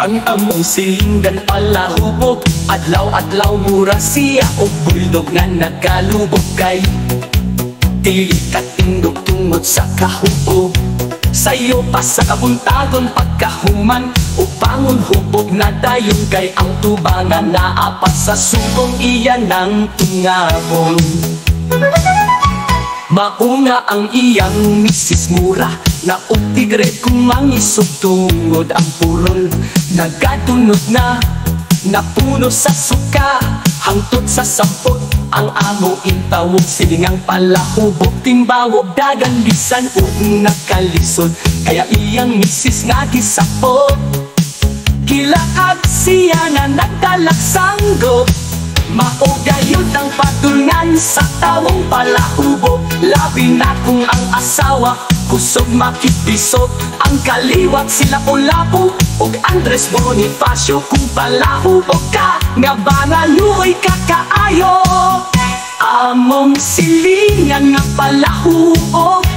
Ang among silinggan palahubog, adlaw-adlaw mura siya o bulldog nga nagalubog kay dili katindog tungod sa kahubog. Sayo pa sa kabuntagon pagkahuman upangon hubog na dayon kay ang tubangan naapat sa subong iya ng tungabon. Mauna ang iyang misis mura na uptigre kung mangisog tungod ang purol. Nagatunod na napuno sa suka hangtod sa sampot ang amo intawog. Silingang palahubog timbawog dagan bisan ug nakalisod kaya iyang misis nga gisapot. Kilaag siya na nagdalak sanggol, maugayod ang patulngan sa tawong palahubog. Labi na kung ang asawa kusog makibisog, ang kaliwat sila Lapu ug Andres Bonifacio. Kung palahubog ka nga ba nga luoy kakaayo, among silingan nga palahubog.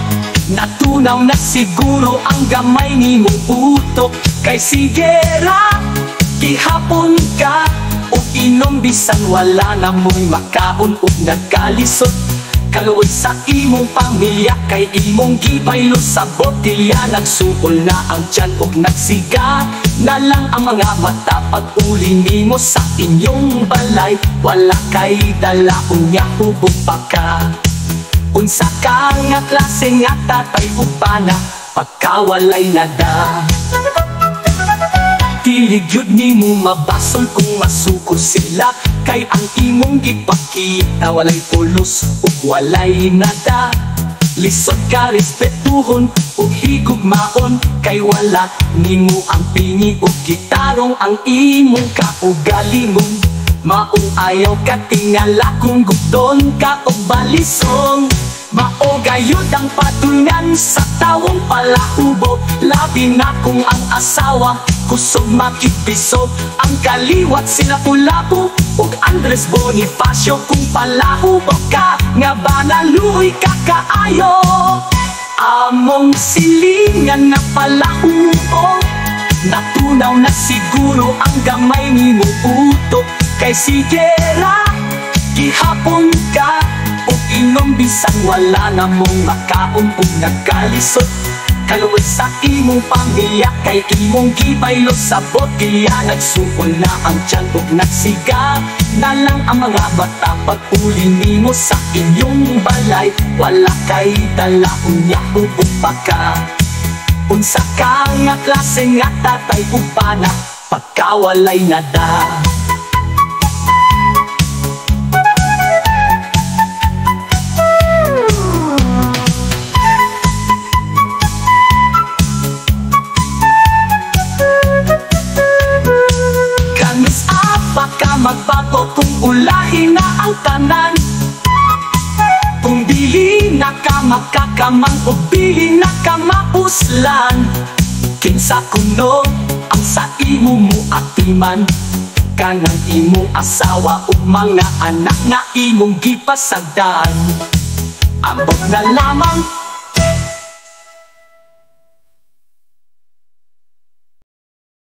Natunaw na siguro ang gamay ni mong utok kay sigera gihapon ka o inom bisan wala na mo'y makaon ug nagkalisod. Kaluoy sa imong pamilya kay imong gibaylo sa botilya. Nagsukol na ang tiyan ug nagsiga na lang ang mga mata pag-uli nimo sa inyong balay. Wala kay dala unya hubog pa ka. Unsa ka nga klase nga tatay ug pana pagkawalay na da. Tilig yun nimo mabasol kung masukol sila kay ang imong gipakita walay pulos ug walay nada. Lisod ka respetuhon ug higugmaon kay wala nimo ang pingi ug gitarong ang imong kaugalingon. Maong ayaw ka tingala kung gudon ka ug balisong. Maogayod ang patulngan sa tawong palahubog. Labi na kung ang asawa kusog makibisog, ang kaliwat sila Lapu ug Andres Bonifacio. Kung palahubog ka nga ba naluoy kakaayo, among silingan na palahubog. Natunaw na siguro ang gamay ni mo utok kay sigera gihapon ka o inom bisan wala na mong makaon ug nagkalisod. Kaluoy sa imong pamilya kay imong gibaylo sa botilya. Nagsukol na ang tiyan ug nagsiga na lang ang mga bata pag-uli nimo sa inyong balay. Wala kay dala unya hubog pa ka. Unsa ka nga klase nga tatay ug pana pagkawalay na da. Baka magbago kung ulahin na ang tanan, kung dili na ka makakamang o bili na ka mauslan. Kinsa kuno ang sa imo mo atiman, kanang imong asawa o mga anak na imong gipasagdan. Ambot na lamang